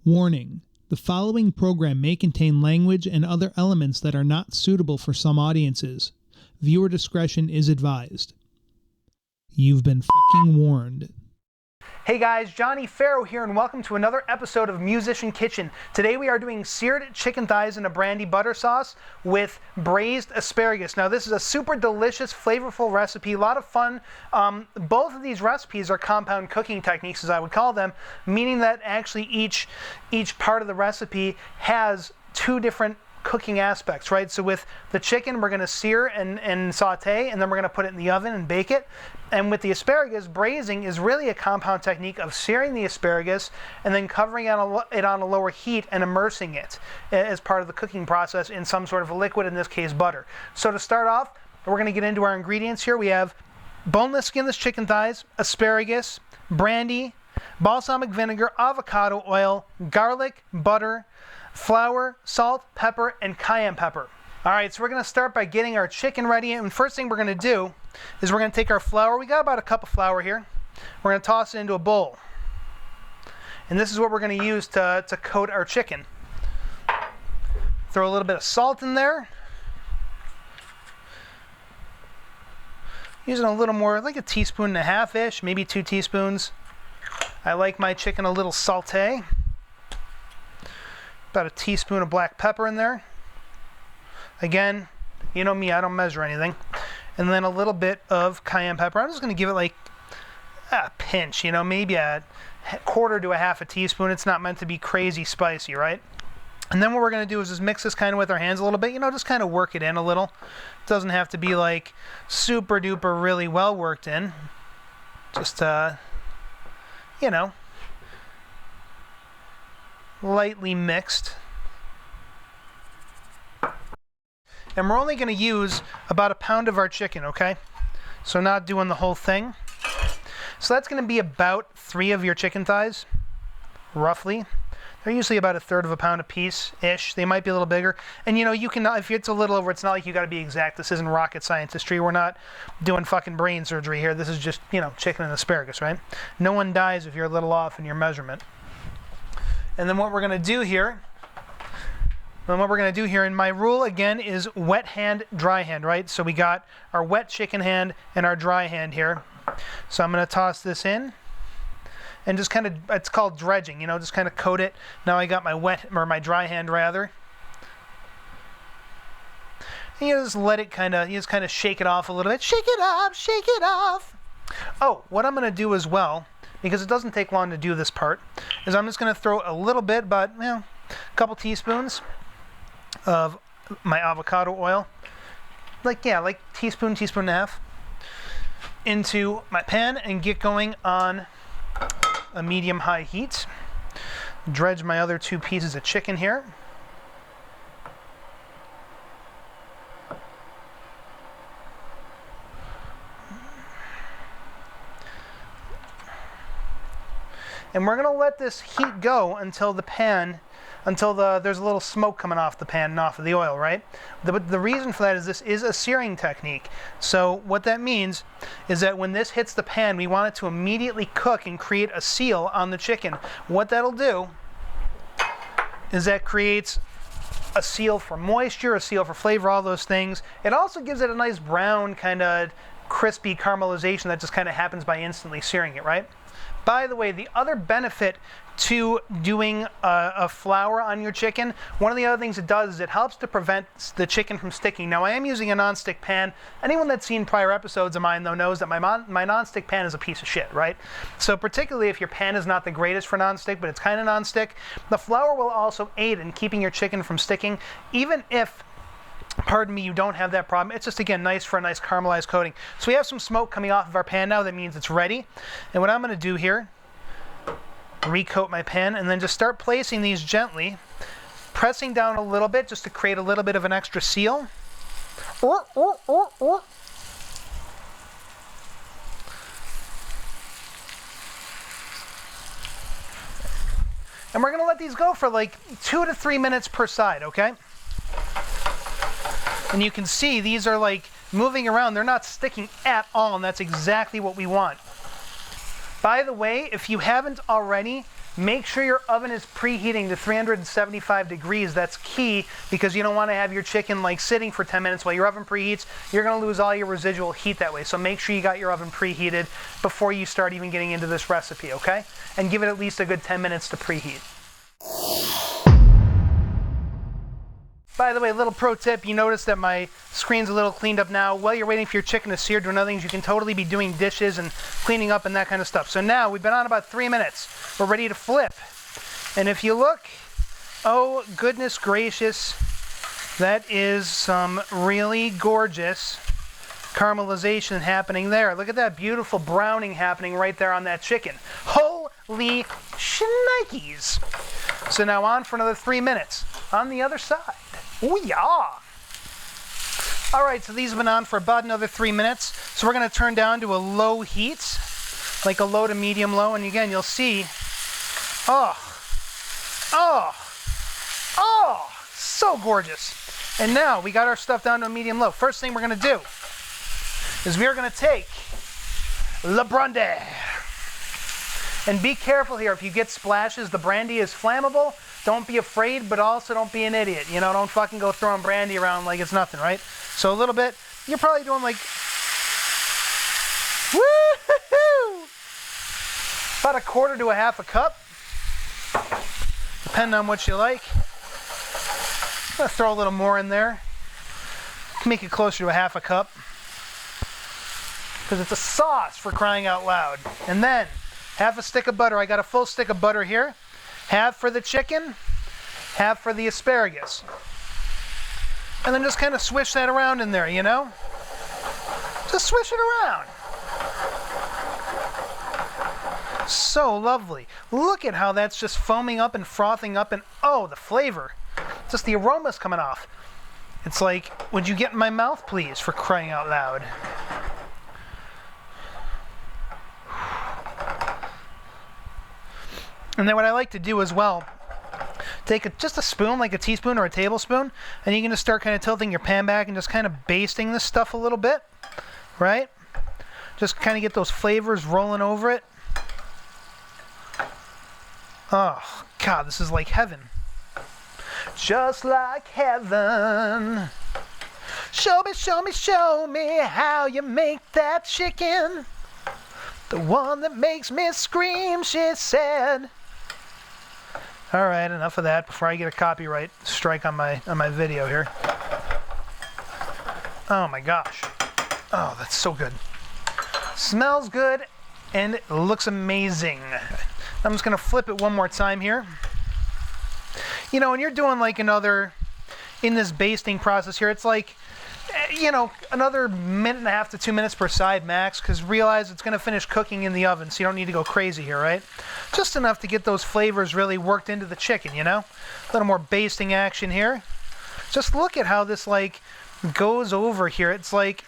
Warning: the following program may contain language and other elements that are not suitable for some audiences. Viewer discretion is advised. You've been fucking warned. Hey guys, Johnny Farrow here, and welcome to another episode of Musician Kitchen. Today we are doing seared chicken thighs in a brandy butter sauce with braised asparagus. Now this is a super delicious, flavorful recipe, a lot of fun. Both of these recipes are compound cooking techniques, as I would call them, meaning that actually each part of the recipe has two different cooking aspects, right? So with the chicken, we're going to sear and saute, and then we're going to put it in the oven and bake it. And with the asparagus, braising is really a compound technique of searing the asparagus and then covering it on a lower heat and immersing it as part of the cooking process in some sort of a liquid, in this case butter. So to start off, we're going to get into our ingredients here. We have boneless, skinless chicken thighs, asparagus, brandy, balsamic vinegar, avocado oil, garlic, butter, flour, salt, pepper, and cayenne pepper. All right, so we're going to start by getting our chicken ready. And first thing we're going to do is we're going to take our flour. We got about a cup of flour here. We're going to toss it into a bowl. And this is what we're going to use to coat our chicken. Throw a little bit of salt in there. Using a little more, like a teaspoon and a half-ish, maybe 2 teaspoons. I like my chicken a little sauté. About a teaspoon of black pepper in there. Again, you know me, I don't measure anything. And then a little bit of cayenne pepper. I'm just going to give it like a pinch, maybe a quarter to a half a teaspoon. It's not meant to be crazy spicy, right? And then what we're going to do is just mix this kind of with our hands a little bit, just kind of work it in a little. It doesn't have to be like super duper really well worked in. Just, lightly mixed. And we're only going to use about a pound of our chicken, okay? So not doing the whole thing. So that's going to be about 3 of your chicken thighs, roughly. They're usually about 1/3 of a pound a piece-ish. They might be a little bigger. And you can, if it's a little over, it's not like you got to be exact. This isn't rocket scientistry. We're not doing fucking brain surgery here. This is just, chicken and asparagus, right? No one dies if you're a little off in your measurement. And then what we're going to do here, and my rule again is wet hand, dry hand, right? So we got our wet chicken hand and our dry hand here. So I'm going to toss this in and just kind of, it's called dredging, just kind of coat it. Now I got my my dry hand rather. And you just let it you just kind of shake it off a little bit. Shake it off. Oh, what I'm going to do as well, because it doesn't take long to do this part, is I'm just going to throw a little bit, but a couple teaspoons of my avocado oil, like teaspoon and a half, into my pan and get going on a medium-high heat. Dredge my other 2 pieces of chicken here. And we're going to let this heat go until there's a little smoke coming off the pan and off of the oil, right? The reason for that is this is a searing technique. So what that means is that when this hits the pan, we want it to immediately cook and create a seal on the chicken. What that'll do is that creates a seal for moisture, a seal for flavor, all those things. It also gives it a nice brown kind of crispy caramelization that just kind of happens by instantly searing it, right? By the way, the other benefit to doing a flour on your chicken, one of the other things it does is it helps to prevent the chicken from sticking. Now, I am using a non-stick pan. Anyone that's seen prior episodes of mine, though, knows that my non-stick pan is a piece of shit, right? So particularly if your pan is not the greatest for non-stick, but it's kind of non-stick, the flour will also aid in keeping your chicken from sticking, even if, pardon me, you don't have that problem. It's just, again, nice for a nice caramelized coating. So we have some smoke coming off of our pan now. That means it's ready. And what I'm going to do here, recoat my pan, and then just start placing these gently, pressing down a little bit just to create a little bit of an extra seal. And we're going to let these go for like 2 to 3 minutes per side, okay? And you can see these are like moving around. They're not sticking at all, and that's exactly what we want. By the way, if you haven't already, Make sure your oven is preheating to 375 degrees. That's key because you don't want to have your chicken like sitting for 10 minutes while your oven preheats. You're going to lose all your residual heat that way. So make sure you got your oven preheated before you start even getting into this recipe, okay? And give it at least a good 10 minutes to preheat. By the way, little pro tip, you notice that my screen's a little cleaned up now. While you're waiting for your chicken to sear, doing other things, you can totally be doing dishes and cleaning up and that kind of stuff. So now we've been on about 3 minutes. We're ready to flip. And if you look, oh goodness gracious, that is some really gorgeous caramelization happening there. Look at that beautiful browning happening right there on that chicken. Holy shnikes. So now on for another 3 minutes on the other side. Oh yeah! All right, so these have been on for about another 3 minutes. So we're gonna turn down to a low heat, like a low to medium low, and again, you'll see, oh, so gorgeous. And now we got our stuff down to a medium low. First thing we're gonna do is we're gonna take the Brandy. And be careful here, if you get splashes, the Brandy is flammable. Don't be afraid, but also don't be an idiot. You know, don't fucking go throwing Brandy around like it's nothing, right? So a little bit, you're probably doing like, woo-hoo-hoo! About a quarter to a half a cup, depending on what you like. I'm gonna throw a little more in there. Make it closer to a half a cup. Because it's a sauce, for crying out loud. And then, half a stick of butter. I got a full stick of butter here. Half for the chicken, half for the asparagus. And then just kind of swish that around in there, you know? Just swish it around. So lovely. Look at how that's just foaming up and frothing up, and oh, the flavor. Just the aroma's coming off. It's like, would you get in my mouth, please, for crying out loud? And then what I like to do as well, take just a spoon, like a teaspoon or a tablespoon, and you can just start kind of tilting your pan back and just kind of basting this stuff a little bit, right? Just kind of get those flavors rolling over it. Oh, God, this is like heaven. Just like heaven. Show me, show me, show me how you make that chicken. The one that makes me scream, she said. All right, enough of that before I get a copyright strike on my video here. Oh my gosh. Oh, that's so good. Smells good and it looks amazing. I'm just gonna flip it one more time here. You know, when you're doing like another, in this basting process here, it's like, you know, another minute and a half to 2 minutes per side max, because realize it's going to finish cooking in the oven, so you don't need to go crazy here, right? Just enough to get those flavors really worked into the chicken, you know? A little more basting action here. Just look at how this like goes over here. It's like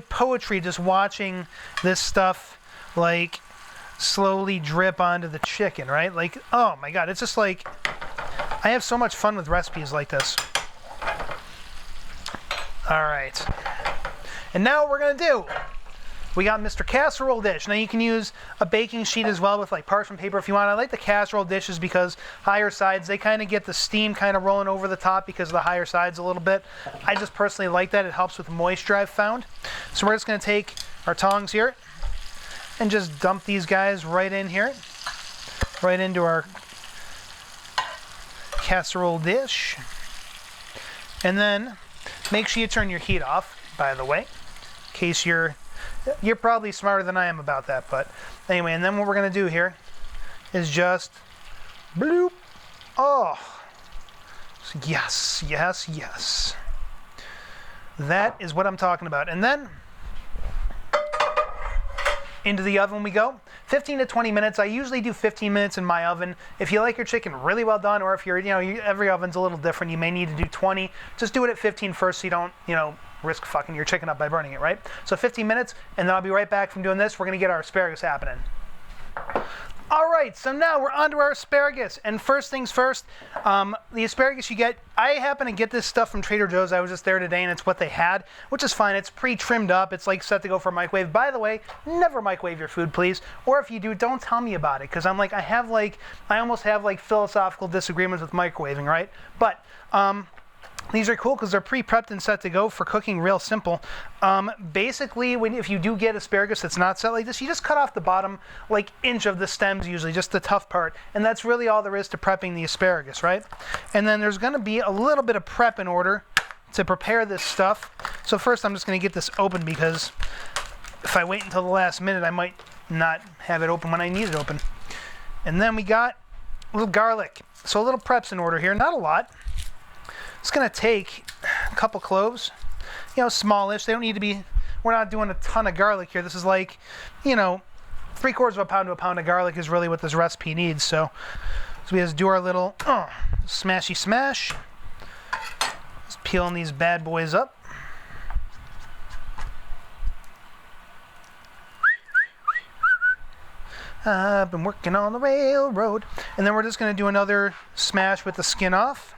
poetry, just watching this stuff like slowly drip onto the chicken, right? Like, oh my God, it's just like, I have so much fun with recipes like this. All right, and now what we're gonna do, we got Mr. Casserole dish. Now you can use a baking sheet as well with like parchment paper if you want. I like the casserole dishes because higher sides, they kind of get the steam kind of rolling over the top because of the higher sides a little bit. I just personally like that. It helps with moisture, I've found. So we're just gonna take our tongs here and just dump these guys right in here, right into our casserole dish. And then make sure you turn your heat off, by the way, in case you're probably smarter than I am about that, but anyway, and then what we're gonna do here is just bloop. Oh, yes, yes, yes. That is what I'm talking about. And then into the oven we go. 15 to 20 minutes. I usually do 15 minutes in my oven. If you like your chicken really well done, or if you're, you know, every oven's a little different, you may need to do 20. Just do it at 15 first so you don't, you know, risk fucking your chicken up by burning it, right? So 15 minutes, and then I'll be right back from doing this. We're gonna get our asparagus happening. All right, so now we're onto our asparagus. And first things first, the asparagus you get, I happen to get this stuff from Trader Joe's. I was just there today and it's what they had, which is fine. It's pre-trimmed up. It's like set to go for a microwave. By the way, never microwave your food, please. Or if you do, don't tell me about it, because I almost have like philosophical disagreements with microwaving, right? But these are cool because they're pre-prepped and set to go for cooking, real simple. Basically, if you do get asparagus that's not set like this, you just cut off the bottom like inch of the stems usually, just the tough part. And that's really all there is to prepping the asparagus, right? And then there's going to be a little bit of prep in order to prepare this stuff. So first I'm just going to get this open, because if I wait until the last minute, I might not have it open when I need it open. And then we got a little garlic. So a little prep's in order here, not a lot. It's going to take a couple cloves, smallish. They don't need to be, we're not doing a ton of garlic here. This is like, 3/4 of a pound to a pound of garlic is really what this recipe needs. So we just do our little smashy smash. Just peeling these bad boys up. I've been working on the railroad. And then we're just going to do another smash with the skin off,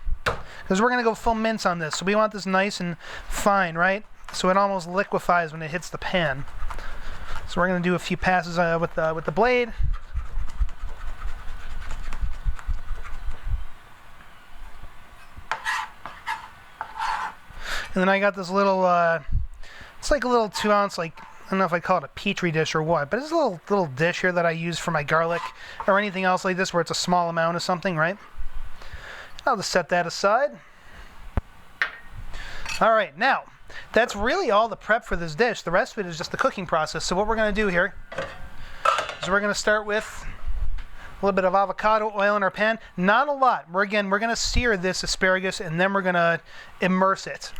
because we're going to go full mince on this. So we want this nice and fine, right? So it almost liquefies when it hits the pan. So we're going to do a few passes with the blade. And then I got this little, it's like a little 2-ounce, like, I don't know if I call it a petri dish or what, but it's a little dish here that I use for my garlic or anything else like this where it's a small amount of something, right? I'll just set that aside. All right, now, that's really all the prep for this dish. The rest of it is just the cooking process. So what we're going to do here is we're going to start with a little bit of avocado oil in our pan. Not a lot. We're going to sear this asparagus, and then we're going to immerse it,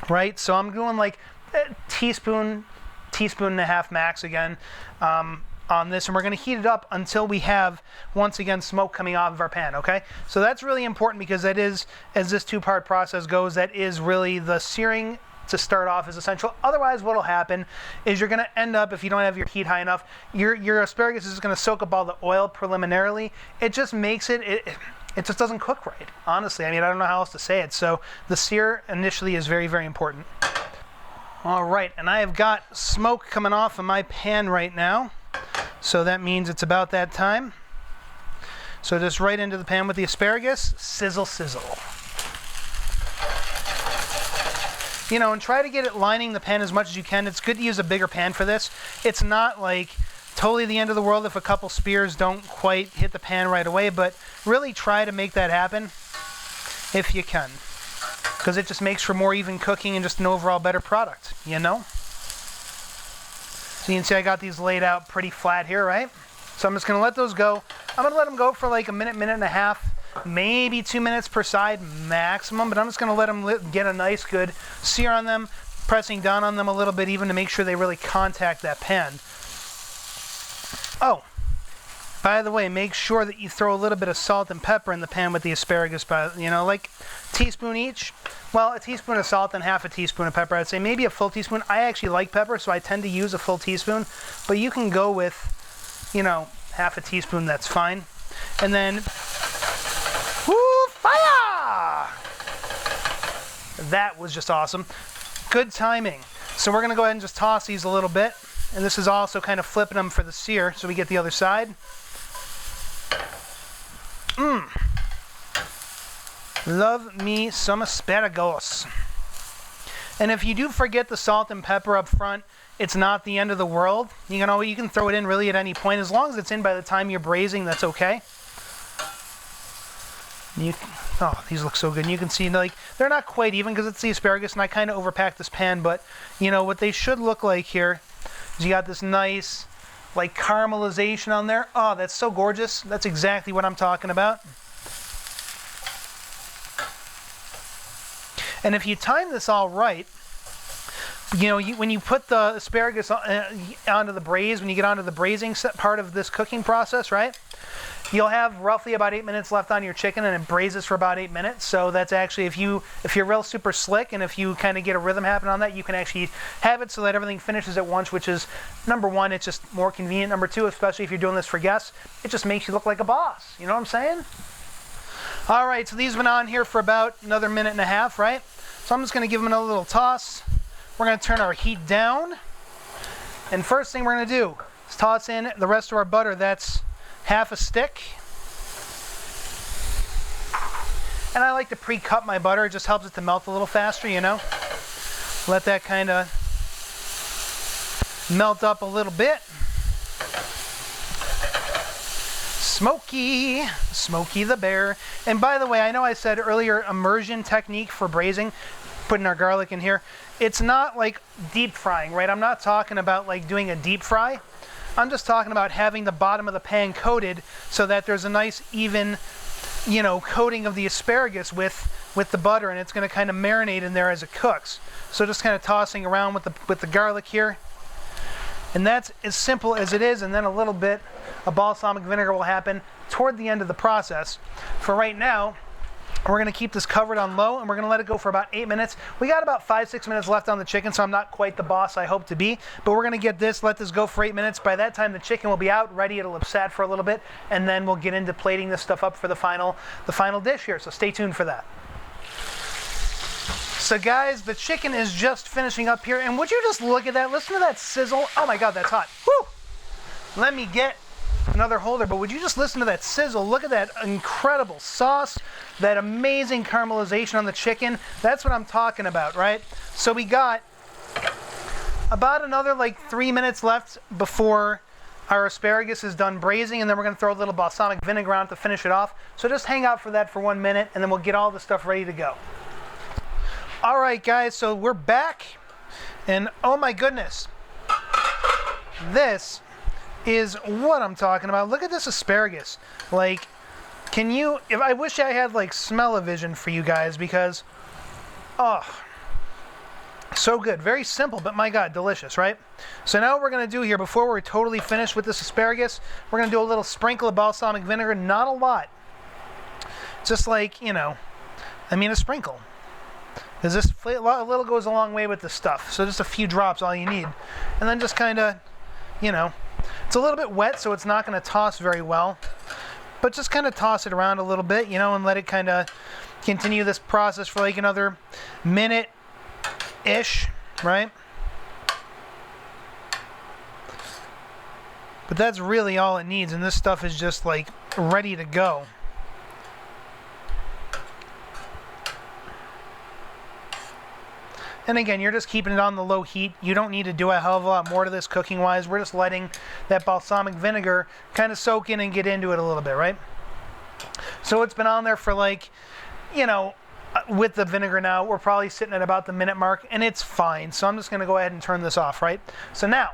right? So I'm doing like a teaspoon and a half max again on this, and we're going to heat it up until we have, once again, smoke coming off of our pan, okay? So that's really important, because that is, as this two-part process goes, that is really the searing to start off is essential. Otherwise, what'll happen is you're going to end up, if you don't have your heat high enough, your asparagus is going to soak up all the oil preliminarily. It just makes it just doesn't cook right, honestly. I mean, I don't know how else to say it. So the sear initially is very, very important. All right, and I have got smoke coming off of my pan right now. So that means it's about that time. So just right into the pan with the asparagus, sizzle, sizzle. And try to get it lining the pan as much as you can. It's good to use a bigger pan for this. It's not like totally the end of the world if a couple spears don't quite hit the pan right away, but really try to make that happen if you can, because it just makes for more even cooking and just an overall better product, So you can see I got these laid out pretty flat here, right? So I'm just going to let those go. I'm going to let them go for like a minute and a half, maybe 2 minutes per side maximum, but I'm just going to let them get a nice good sear on them, pressing down on them a little bit even to make sure they really contact that pan. Oh, by the way, make sure that you throw a little bit of salt and pepper in the pan with the asparagus, like teaspoon each. Well, a teaspoon of salt and half a teaspoon of pepper. I'd say maybe a full teaspoon. I actually like pepper, so I tend to use a full teaspoon, but you can go with, half a teaspoon, that's fine. And then, whoo, fire! That was just awesome. Good timing. So we're going to go ahead and just toss these a little bit. And this is also kind of flipping them for the sear, so we get the other side. Love me some asparagus. And if you do forget the salt and pepper up front, it's not the end of the world. You can throw it in really at any point. As long as it's in by the time you're braising, that's okay. These look so good. And you can see, they're not quite even because it's the asparagus, and I kind of overpacked this pan, but, what they should look like here is you got this nice, caramelization on there. Oh, that's so gorgeous. That's exactly what I'm talking about. And if you time this all right, when you put the asparagus onto the braise, when you get onto the braising part of this cooking process, right? you'll have roughly about 8 minutes left on your chicken, and it braises for about 8 minutes. So that's actually, if you're real super slick and if you kind of get a rhythm happen on that, you can actually have it so that everything finishes at once, which is, number one, it's just more convenient. Number two, especially if you're doing this for guests, it just makes you look like a boss. You know what I'm saying? All right, so these have been on here for about another minute and a half, right? So I'm just going to give them another little toss. We're going to turn our heat down. And first thing we're going to do is toss in the rest of our butter. That's half a stick. And I like to pre-cut my butter. It just helps it to melt a little faster, you know. Let that kind of melt up a little bit. Smoky the bear. And by the way, I know I said earlier immersion technique for braising, putting our garlic in here. It's not like deep frying, right? I'm not talking about like doing a deep fry. I'm just talking about having the bottom of the pan coated so that there's a nice even, you know, coating of the asparagus with the butter, and it's going to kind of marinate in there as it cooks. So just kind of tossing around with the garlic here. And that's as simple as it is, and then a little bit of balsamic vinegar will happen toward the end of the process. For right now, we're going to keep this covered on low, and we're going to let it go for about 8 minutes. We got about 5-6 minutes left on the chicken, so I'm not quite the boss I hope to be, but we're going to let this go for 8 minutes. By that time, the chicken will be out, ready. It'll have sat for a little bit, and then we'll get into plating this stuff up for the final dish here, so stay tuned for that. So guys, the chicken is just finishing up here, and would you just look at that? Listen to that sizzle. Oh my God, that's hot. Woo! Let me get another holder, but would you just listen to that sizzle? Look at that incredible sauce, that amazing caramelization on the chicken. That's what I'm talking about, right? So we got about another like 3 minutes left before our asparagus is done braising, and then we're going to throw a little balsamic vinegar on it to finish it off. So just hang out for that for 1 minute, and then we'll get all the stuff ready to go. All right, guys, so we're back, and oh my goodness, this is what I'm talking about. Look at this asparagus. Like, I wish I had like smell-o-vision for you guys, because, oh, so good. Very simple, but my God, delicious, right? So now what we're going to do here, before we're totally finished with this asparagus, we're going to do a little sprinkle of balsamic vinegar, not a lot. Just like, you know, I mean a sprinkle. Because a little goes a long way with this stuff. So just a few drops, all you need. And then just kind of, you know, it's a little bit wet, so it's not going to toss very well. But just kind of toss it around a little bit, you know, and let it kind of continue this process for like another minute-ish, right? But that's really all it needs, and this stuff is just like ready to go. And again, you're just keeping it on the low heat. You don't need to do a hell of a lot more to this cooking-wise. We're just letting that balsamic vinegar kind of soak in and get into it a little bit, right? So it's been on there for like, you know, with the vinegar now, we're probably sitting at about the minute mark, and it's fine. So I'm just going to go ahead and turn this off, right? So now,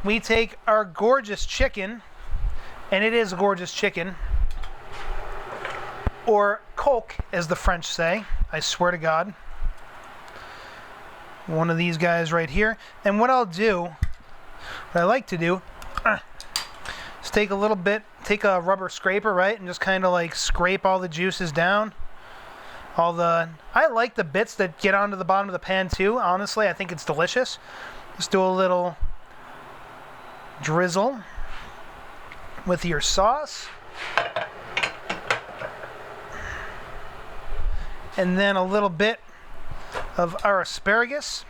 we take our gorgeous chicken, and it is a gorgeous chicken, or coq, as the French say. I swear to God. One of these guys right here. And what I like to do, is take a rubber scraper, right? And just kind of like scrape all the juices down. I like the bits that get onto the bottom of the pan too, honestly. I think it's delicious. Just do a little drizzle with your sauce. And then a little bit of our asparagus.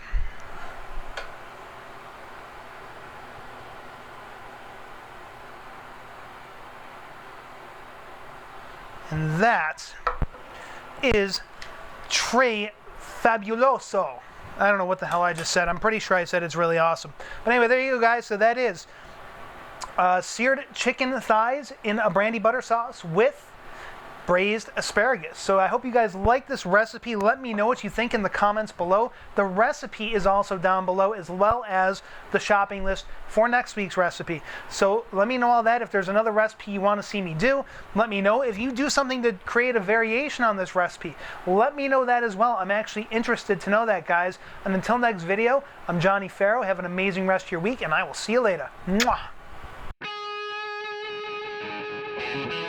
And that is Tre Fabuloso. I don't know what the hell I just said. I'm pretty sure I said it's really awesome. But anyway, there you go, guys. So that is seared chicken thighs in a brandy butter sauce with braised asparagus. So I hope you guys like this recipe. Let me know what you think in the comments below. The recipe is also down below, as well as the shopping list for next week's recipe. So let me know all that. If there's another recipe you want to see me do, let me know. If you do something to create a variation on this recipe, let me know that as well. I'm actually interested to know that, guys. And until next video, I'm Johnny Farrow. Have an amazing rest of your week, and I will see you later. Mwah! Bye.